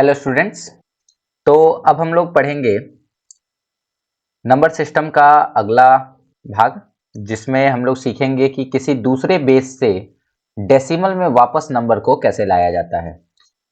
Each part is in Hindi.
Hello students. तो अब हम लोग पढ़ेंगे नंबर सिस्टम का अगला भाग, जिसमें हम लोग सीखेंगे कि किसी दूसरे बेस से डेसिमल में वापस नंबर को कैसे लाया जाता है।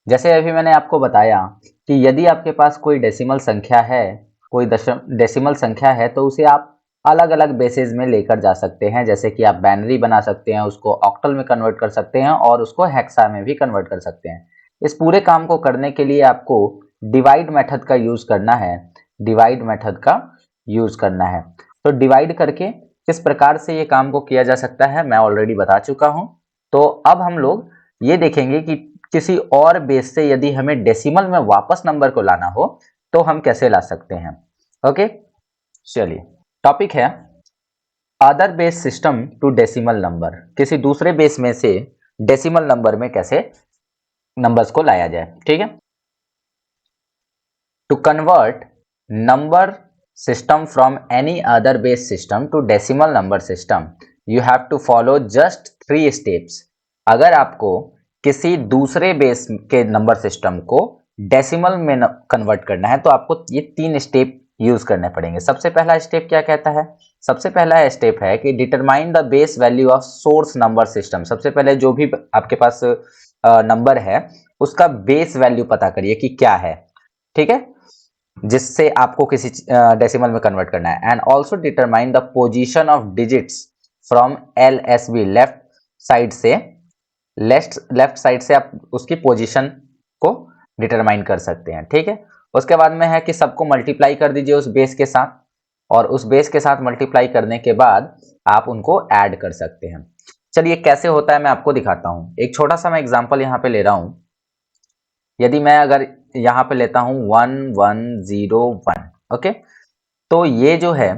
जैसे अभी मैंने आपको बताया कि यदि आपके पास कोई डेसिमल संख्या है, कोई डेसिमल संख्या है, तो उसे आप अलग अलग बेसिस में लेकर जा सकते हैं। जैसे कि आप बाइनरी बना सकते हैं, उसको ऑक्टल में कन्वर्ट कर सकते हैं और उसको हेक्सा में भी कन्वर्ट कर सकते हैं। इस पूरे काम को करने के लिए आपको डिवाइड मेथड का यूज करना है। डिवाइड मेथड का यूज करना है। तो डिवाइड करके किस प्रकार से ये काम को किया जा सकता है मैं ऑलरेडी बता चुका हूं। तो अब हम लोग ये देखेंगे कि किसी और बेस से यदि हमें डेसिमल में वापस नंबर को लाना हो तो हम कैसे ला सकते हैं। ओके, चलिए, टॉपिक है other base system to decimal number. किसी दूसरे बेस में से डेसिमल नंबर में कैसे नंबर्स को लाया जाए। ठीक है, to convert number system from any other base system to decimal number system you have to follow just 3 steps। अगर आपको किसी दूसरे बेस के नंबर सिस्टम को डेसिमल में कन्वर्ट करना है तो आपको ये 3 स्टेप यूज करने पड़ेंगे। सबसे पहला स्टेप क्या कहता है? सबसे पहला स्टेप है कि determine the base value of source number system. सबसे पहले जो भी आपके पास नंबर है उसका बेस वैल्यू पता करिए कि क्या है। ठीक है, जिससे आपको किसी डेसिमल में कन्वर्ट करना है। And also determine the position of digits from LSB। Left side से आप उसकी पोजीशन को डिटरमाइन कर सकते हैं। ठीक है, उसके बाद में है कि सबको मल्टीप्लाई कर दीजिए उस बेस के साथ, और उस बेस के साथ मल्टीप्लाई करने के बाद आप उनको ऐड कर सकते हैं। चलिए, कैसे होता है मैं आपको दिखाता हूं। एक छोटा सा मैं एग्जांपल यहां पे ले रहा हूं। यदि मैं अगर यहां पे लेता हूं 1101, ओके, तो ये जो है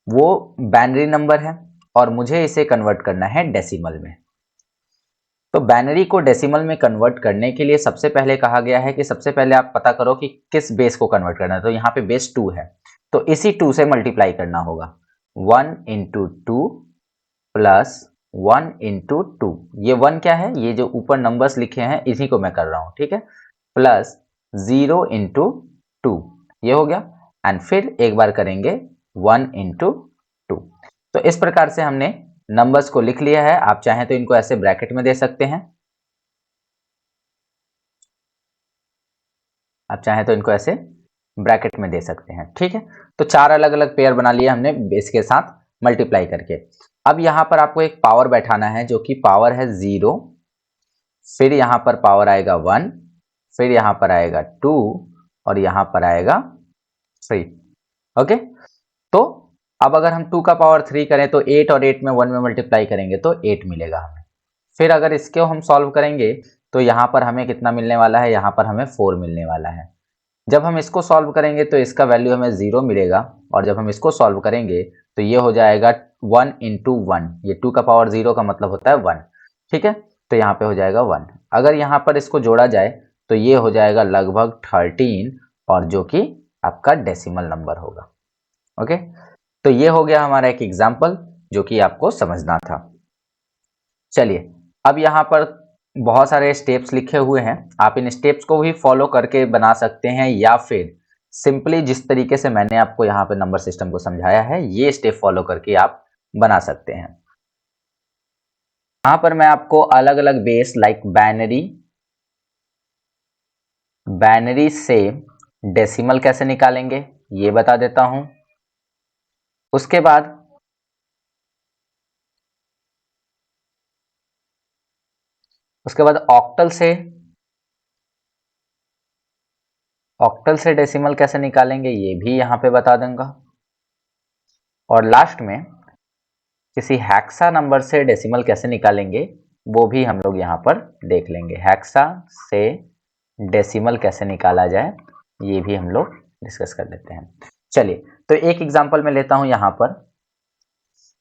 वो बाइनरी नंबर है और मुझे इसे कन्वर्ट करना है डेसिमल में। तो बाइनरी को डेसिमल में कन्वर्ट करने के लिए सबसे पहले कहा गया है कि सबसे पहले आप पता करो कि किस बेस को कन्वर्ट करना है। तो यहाँ पे बेस 2 है, तो इसी 2 से मल्टीप्लाई करना होगा। 1 इंटू 2 प्लस 1 इंटू 2। ये 1 क्या है? ये जो ऊपर नंबर्स लिखे हैं इसी को मैं कर रहा हूं। ठीक है, प्लस 0 इंटू 2, ये हो गया। एंड फिर एक बार करेंगे 1 इंटू 2। तो इस प्रकार से हमने नंबर्स को लिख लिया है। आप चाहें तो इनको ऐसे ब्रैकेट में दे सकते हैं, आप चाहें तो इनको ऐसे ब्रैकेट में दे सकते हैं। ठीक है, तो 4 अलग अलग पेयर बना लिए हमने बेस के साथ मल्टीप्लाई करके। अब यहां पर आपको एक पावर बैठाना है जो कि पावर है 0, फिर यहां पर पावर आएगा 1, फिर यहां पर आएगा 2 और यहां पर आएगा 3। ओके, तो अब अगर हम 2 का पावर 3 करें तो 8 और 8 में 1 में मल्टीप्लाई करेंगे तो 8 मिलेगा हमें। फिर अगर इसको हम सॉल्व करेंगे तो यहां पर हमें कितना मिलने वाला है? यहां पर हमें 4 मिलने वाला है। जब हम इसको सॉल्व करेंगे तो इसका वैल्यू हमें 0 मिलेगा, और जब हम इसको सॉल्व करेंगे तो ये हो जाएगा 1 इंटू 1। ये 2 का पावर 0 का मतलब होता है 1। ठीक है, तो यहाँ पे हो जाएगा 1। अगर यहाँ पर इसको जोड़ा जाए तो ये हो जाएगा लगभग 13, और जो कि आपका डेसिमल नंबर होगा। ओके, तो ये हो गया हमारा एक एग्जाम्पल जो कि आपको समझना था। चलिए, अब यहाँ पर बहुत सारे स्टेप्स लिखे हुए हैं, आप इन स्टेप्स को भी फॉलो करके बना सकते हैं, या फिर सिंपली जिस तरीके से मैंने आपको यहाँ पे नंबर सिस्टम को समझाया है ये स्टेप फॉलो करके आप बना सकते हैं। यहाँ पर मैं आपको अलग अलग बेस लाइक बाइनरी से डेसिमल कैसे निकालेंगे ये बता देता हूं। उसके बाद ऑक्टल से डेसिमल कैसे निकालेंगे ये भी यहां पे बता दूंगा। और लास्ट में किसी हेक्सा नंबर से डेसिमल कैसे निकालेंगे वो भी हम लोग यहाँ पर देख लेंगे। हेक्सा से डेसिमल कैसे निकाला जाए ये भी हम लोग डिस्कस कर लेते हैं। चलिए, तो एक एग्जांपल में लेता हूं। यहाँ पर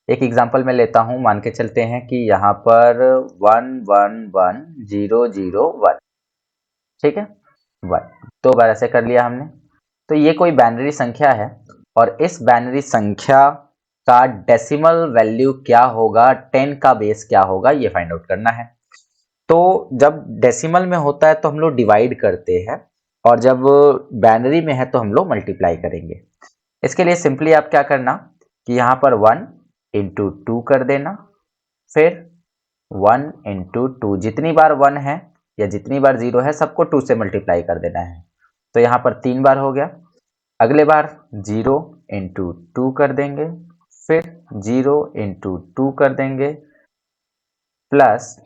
एक एग्जांपल में लेता हूं, मान के चलते हैं कि यहाँ पर 111001, ठीक है, 1। तो बार ऐसे कर लिया हमने। तो ये कोई बाइनरी संख्या है और इस बाइनरी संख्या का डेसिमल वैल्यू क्या होगा, 10 का बेस क्या होगा ये फाइंड आउट करना है। तो जब डेसिमल में होता है तो हम लोग डिवाइड करते हैं, और जब बाइनरी में है तो हम लोग मल्टीप्लाई करेंगे। इसके लिए सिंपली आप क्या करना कि यहाँ पर 1 इंटू 2 कर देना, फिर 1 इंटू 2, जितनी बार 1 है या जितनी बार 0 है सबको 2 से मल्टीप्लाई कर देना है। तो यहाँ पर 3 बार हो गया। अगले बार 0 इंटू 2 कर देंगे, फिर 0 इंटू 2 कर देंगे, प्लस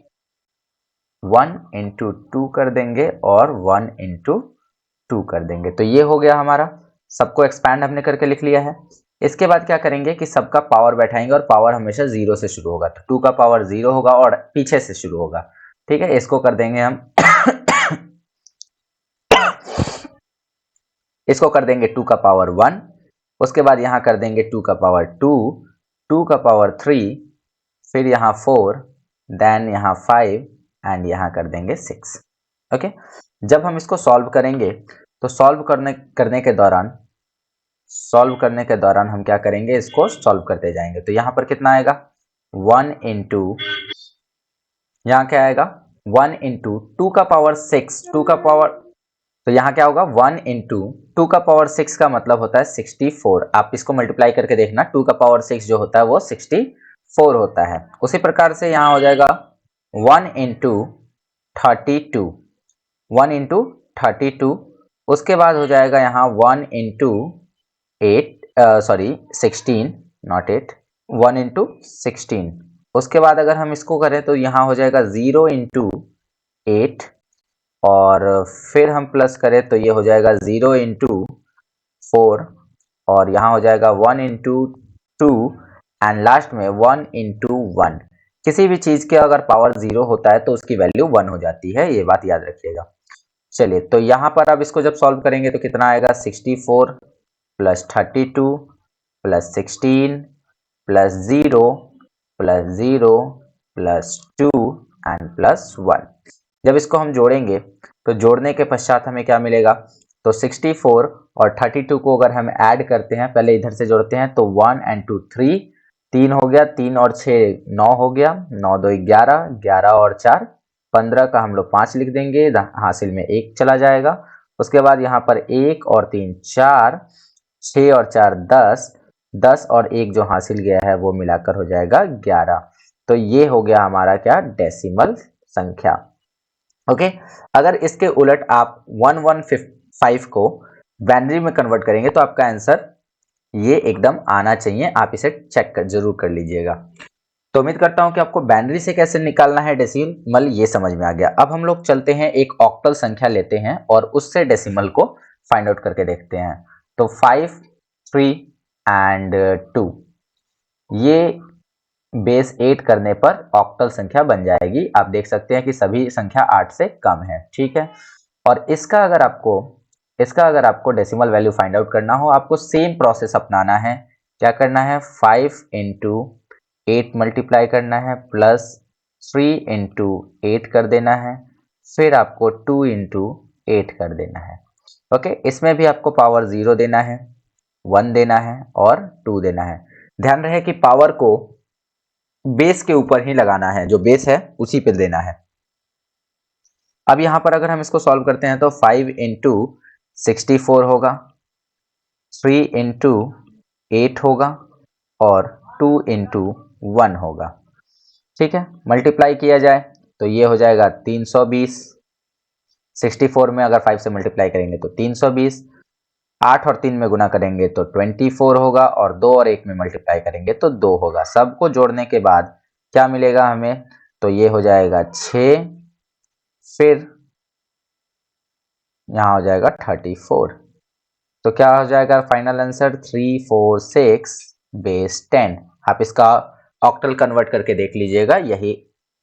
1 इंटू 2 कर देंगे और 1 इंटू 2 कर देंगे। तो ये हो गया हमारा, सबको एक्सपैंड हमने करके लिख लिया है। इसके बाद क्या करेंगे कि सबका पावर बैठाएंगे और पावर हमेशा 0 से शुरू होगा, तो 2 का पावर 0 होगा और पीछे से शुरू होगा। ठीक है, इसको कर देंगे हम इसको कर देंगे 2 का पावर 1, उसके बाद यहां कर देंगे 2 का पावर 2, 2 का पावर 3, फिर यहाँ 4, देन यहाँ 5 एंड यहाँ कर देंगे 6। ओके, जब हम इसको सॉल्व करेंगे तो सॉल्व करने के दौरान हम क्या करेंगे, इसको सॉल्व करते जाएंगे। तो यहाँ पर कितना आएगा 1 इंटू, यहाँ क्या आएगा 1 इंटू 2 का पावर 6, 2 का पावर, तो यहाँ क्या होगा 1 इंटू 2 का पावर 6 का मतलब होता है 64। आप इसको मल्टीप्लाई करके देखना, 2 का पावर 6 जो होता है वो 64 होता है। उसी प्रकार से यहाँ हो जाएगा 1 इंटू 32, 1 इंटू 32, उसके बाद हो जाएगा यहाँ 1 इंटू 16, नॉट 8, 1 इंटू 16। उसके बाद अगर हम इसको करें तो यहाँ हो जाएगा 0 इंटू 8, और फिर हम प्लस करें तो ये हो जाएगा 0 इंटू 4, और यहाँ हो जाएगा 1 इंटू 2, एंड लास्ट में 1 इंटू 1। किसी भी चीज के अगर पावर 0 होता है तो उसकी वैल्यू 1 हो जाती है, ये बात याद रखिएगा। चलिए, तो यहाँ पर अब इसको जब सॉल्व करेंगे तो कितना आएगा 64 plus 32 plus 16 plus 0 plus 0 plus 2 and plus 1। जब इसको हम जोड़ेंगे तो जोड़ने के पश्चात हमें क्या मिलेगा, तो 64 और 32 को अगर हम ऐड करते हैं, पहले इधर से जोड़ते हैं, तो 1 एंड 2 3, 3 हो गया, 3 और 6 9 हो गया, 9 2 11, 11 और 4 15 का हम लोग 5 लिख देंगे, हासिल में 1 चला जाएगा। उसके बाद यहाँ पर 1 और 3 4, 6 और 4 10, 10 और 1 जो हासिल गया है वो मिलाकर हो जाएगा 11। तो ये हो गया हमारा क्या, डेसिमल संख्या। ओके, अगर इसके उलट आप 1155 को बाइनरी में कन्वर्ट करेंगे तो आपका आंसर ये एकदम आना चाहिए, आप इसे चेक जरूर कर लीजिएगा। तो उम्मीद करता हूं कि आपको बाइनरी से कैसे निकालना है डेसिमल ये समझ में आ गया। अब हम लोग चलते हैं एक ऑक्टल संख्या लेते हैं और उससे डेसिमल को फाइंड आउट करके देखते हैं। तो 5, 3 एंड 2, ये बेस 8 करने पर ऑक्टल संख्या बन जाएगी। आप देख सकते हैं कि सभी संख्या 8 से कम है। ठीक है, और इसका अगर आपको डेसिमल वैल्यू फाइंड आउट करना हो, आपको सेम प्रोसेस अपनाना है। क्या करना है, 5 इंटू 8 मल्टीप्लाई करना है, प्लस 3 इंटू 8 कर देना है, फिर आपको 2 इंटू 8 कर देना है। ओके, इसमें भी आपको पावर 0 देना है, 1 देना है और 2 देना है। ध्यान रहे कि पावर को बेस के ऊपर ही लगाना है, जो बेस है उसी पे देना है। अब यहां पर अगर हम इसको सॉल्व करते हैं तो 5 इंटू 64 होगा, 3 इंटू 8 होगा और 2 इंटू 1 होगा। ठीक है, मल्टीप्लाई किया जाए तो ये हो जाएगा 320, 64 में अगर 5 से मल्टीप्लाई करेंगे तो 320, 8 और 3 में गुना करेंगे तो 24 होगा, और 2 और 1 में मल्टीप्लाई करेंगे तो 2 होगा। सबको जोड़ने के बाद क्या मिलेगा हमें, तो ये हो जाएगा 6, फिर यहाँ हो जाएगा 34। तो क्या हो जाएगा फाइनल आंसर, 346 बेस 10। आप इसका ऑक्टल कन्वर्ट करके देख लीजिएगा, यही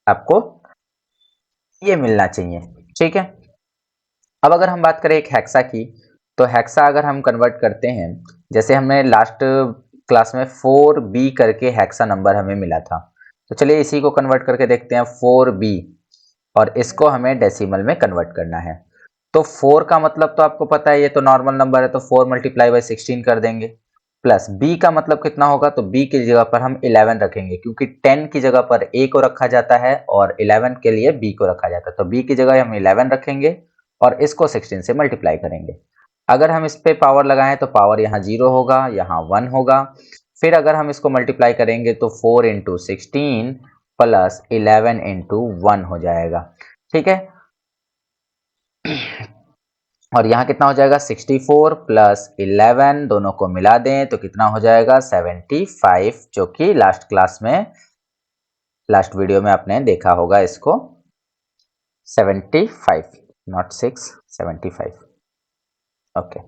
आपको ये मिलना चाहिए। ठीक है, अब अगर हम बात करें एक हेक्सा की, तो हेक्सा अगर हम कन्वर्ट करते हैं, जैसे हमने लास्ट क्लास में 4b करके हेक्सा नंबर हमें मिला था, तो चलिए इसी को कन्वर्ट करके देखते हैं 4b, और इसको हमें डेसिमल में कन्वर्ट करना है। तो 4 का मतलब तो आपको पता है, ये तो नॉर्मल नंबर है, तो 4 मल्टीप्लाई बाई 16 कर देंगे, प्लस b का मतलब कितना होगा, तो b की जगह पर हम 11 रखेंगे, क्योंकि 10 की जगह पर a को रखा जाता है और 11 के लिए b को रखा जाता है, तो b की जगह हम 11 रखेंगे, और इसको 16 से मल्टीप्लाई करेंगे। अगर हम इस पे पावर लगाएं तो पावर यहाँ 0 होगा, यहाँ 1 होगा। फिर अगर हम इसको मल्टीप्लाई करेंगे तो 4 इंटू 16 प्लस 11 इंटू 1 हो जाएगा। ठीक है, और यहाँ कितना हो जाएगा 64 प्लस 11, दोनों को मिला दें तो कितना हो जाएगा 75, जो कि लास्ट क्लास में, लास्ट वीडियो में आपने देखा होगा इसको, 75, नॉट 6, 75। ओके,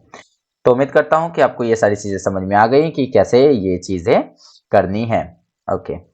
तो उम्मीद करता हूं कि आपको ये सारी चीजें समझ में आ गई कि कैसे ये चीजें करनी है। ओके।